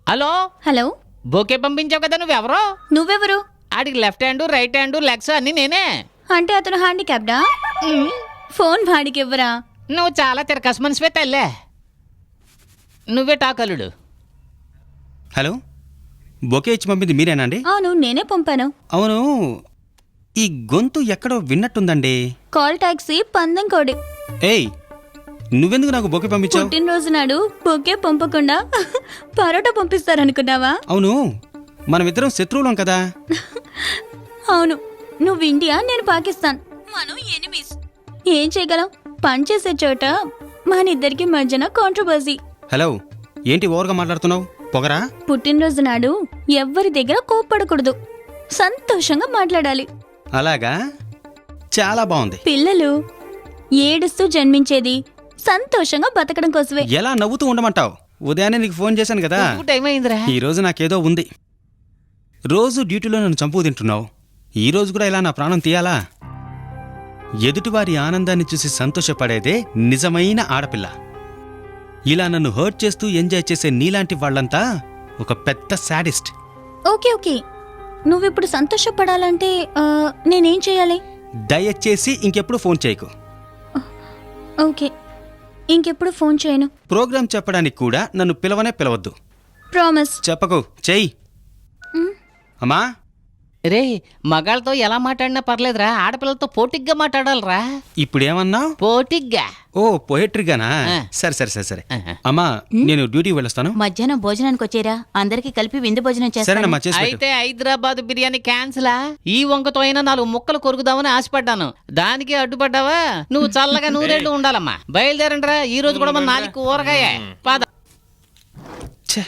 Hello hello bouquet పంపించావు కదా నువ్వెవరో? నువ్వెవరు? ఆడికి left hand right hand legs అన్ని నేనే. అంటే అతను హ్యాండిక్యాప్డా? ఫోన్ వాడికి ఇవ్వరా? నువ్వు చాలా తిరకస్ మనిషివే తల్లే. నువ్వే టాకలుడు. హలో, బొకే ఇచ్చి పంపింది మీరేనండి? అవును, నేనే పంపాను. అవును, ఈ గొంతు ఎక్కడో విన్నట్టుందండి. కాల్ టాక్సీ పందెం కోడి. ఏయ్, నువ్వెందుకు నాకు బొకే పంపించావు? పుట్టినరోజు నాడు బొకే పంపకుండా పరోటా పంపిస్తారనుకున్నావా? అవును, మనమిద్దరం శత్రువులం కదా. అవును, నువ్వు ఇండియా, నేను పాకిస్తాన్, మనం ఎనిమీస్. ఏం చేయగలం? పనిచేసే చోట మన ఇద్దరికి మధ్యన కాంట్రవర్సీ. హలో, ఏంటి ఓవర్గా మాట్లాడుతున్నావు? పొగరా? పుట్టినరోజు నాడు ఎవ్వరి దగ్గర కోప్పడకూడదు, సంతోషంగా మాట్లాడాలి. అలాగా, చాలా బాగుంది. పిల్లలు ఏడుస్తూ జన్మించేది సంతోషంగా బతకడం కోసమే. ఎలా నవ్వుతూ ఉండమంటావు? ఉదయాన్నే నీకు ఫోన్ చేశాను కదా. టైం అయిందిరా. ఈ రోజు నాకేదో ఉంది. రోజు డ్యూటీలో నన్ను చంపు తింటున్నావు, ఈ రోజు కూడా ఇలా నా ప్రాణం తీయాలా? ఎదుటివారి ఆనందాన్ని చూసి సంతోషపడేదే నిజమైన ఆడపిల్ల. ఇలా నన్ను హర్ట్ చేస్తూ ఎంజాయ్ చేసే నీలాంటి వాళ్ళంతా ఒక పెద్ద శాడిస్ట్. ఓకే ఓకే, నువ్విప్పుడు సంతోషపడాలంటే నేనేం చేయాలి? దయచేసి ఇంకెప్పుడు ఫోన్ చేయకు. ఓకే, ఇంకెప్పుడు ఫోన్ చేయను. ప్రోగ్రాం చెప్పడానికి కూడా నన్ను పిలవద్దు. ప్రామిస్. చెప్పకు, చెయ్యి. అమ్మా, రే, మగాళ్ళతో ఎలా మాట్లాడినా పర్లేదురా, ఆడపిల్లలతో పోటిగ్గా మాట్లాడాలరా. ఇప్పుడేమన్నావు? పోటిగ్గా. ఓ, పోయట్రీగానా? సరే సరే సరే సరే. అమ్మా, నేను డ్యూటీకి వెళ్ళొస్తాను. మధ్యాహ్నం భోజనానికి వచ్చేరా, అందరికి కలిపి విందు భోజనం చేస్తాను. సరేనమ్మా, చేసి పెట్టు. అయితే హైదరాబాద్ బిర్యానీ క్యాన్సిలా? ఈ వంకతో అయినా 4 ముక్కలు కొరుకుదామని ఆశపడ్డాను, దానికి అడ్డుపడ్డావా? నువ్వు చల్లగా నూరేళ్లు ఉండాలమ్మా. బయలుదేరండిరా, ఈ రోజు కూడా మన 4 కూరగాయ. పద. ఛే,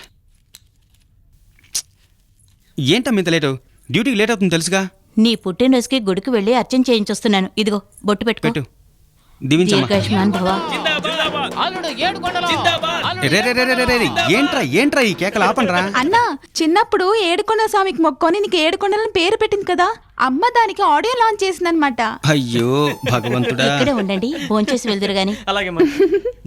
ఏంటమ్మా ఇంత లేటు? డ్యూటీకి లేట్ అవుతుంది తెలుసుగా. నీ పుట్టినరోజుకి గుడికి వెళ్ళి అర్చన చేయించొస్తున్నాను. ఇదిగో బొట్టు పెట్టు, పెట్టుకో. దీవించమ్మా. దీర్ఘాయుష్మాన్ భవ. అల్లుడు ఏడుకొండలు. అల్లుడు రే రే రే రే రే రే, ఏంట్రా ఈ కేకలు ఆపండ్రా. అన్నా, చిన్నప్పుడు ఏడుకొండల స్వామికి మొక్కొని నీకు ఏడుకొండలని పేరు పెట్టింది కదా, అమ్మ దానికి ఆడియో లాంచ్ చేసిందనమాట. అయ్యో భగవంతుడా. ఇక్కడే ఉండండి, భోంచేసి వెళ్దురు గాని.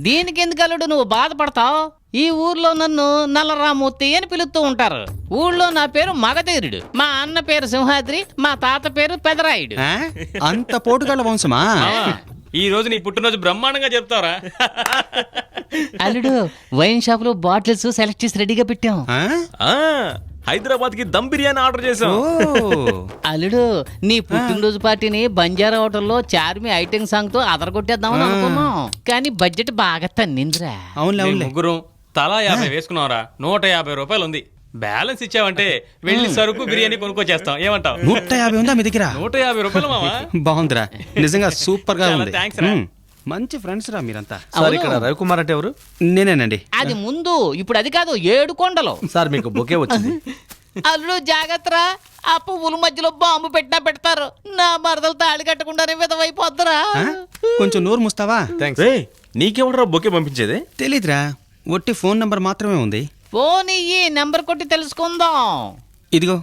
దీనికి ఎందుకు అల్లుడు నువ్వు బాధపడతావు? ఈ ఊర్లో నన్ను నల్లరామూర్తి అని పిలుస్తూ ఉంటారు. ఊళ్ళో నా పేరు మగధీరుడు, మా అన్న పేరు సింహాద్రి, మా తాత పేరు పెదరాయుడు. ఆ? అంత పోటుగాళ్ళ వంశమా? ఈ రోజు నీ పుట్టినరోజు బ్రహ్మాండంగా చెప్తావరా? అల్లుడు, వైన్ షాప్ లో బాటిల్స్ సెలెక్ట్ చేసి రెడీగా పెట్టాం. ఆ? హైదరాబాద్ కి దమ్ బిర్యానీ ఆర్డర్ చేసాం. ఓ. అల్లుడు, నీ పుట్టినరోజు పార్టీని బంజారా హోటల్లో చార్మి ఐటెం సాంగ్ తో అదరగొట్టేద్దామని అనుకున్నాం, కానీ బడ్జెట్ బాగా తన్నిందిరా. అవునులే మేము అవునులే. ముగ్గురం తలా 50 వేసుకున్నావురా. 150 రూపాయలు ఉంది. బ్యాలెన్స్ ఇచ్చావంటే వెళ్ళి సరుకు బిర్యానీ కొనుక్కొచ్చేస్తాం. ఏమంటావు? 150 ఉందా మీ దగ్గర? 150 రూపాయలు మావా. బాగుందిరా, నిజంగా సూపర్ గా చాలా ఉంది. థాంక్స్ రా. మంచి ఫ్రెండ్స్ రా మీరంతా. సార్, ఇక్కడ రవికుమార్ అంటే ఎవరు? నేనేనండి. అది ముందు, ఇప్పుడు అది కాదు, 7 కొండలు. సార్, మీకు బొకే వచ్చింది. అల్లుడు జాగ్రత్తరా, ఆ పువ్వుల మధ్యలో బాంబు పెట్టినా పెడతారు. నా మరదలు తాళి కట్టకుండానే విధవైపోద్దురా. ఆ? కొంచెం నోరు ముస్తావా? థ్యాంక్స్. నీకెవడరా బొకే పంపించేది? తెలీదురా, ఒట్టి ఫోన్ నంబర్ మాత్రమే ఉంది. ఫోన్ ఇయ్యి, నెంబర్ కొట్టి తెలుసుకుందాం. ఇదిగో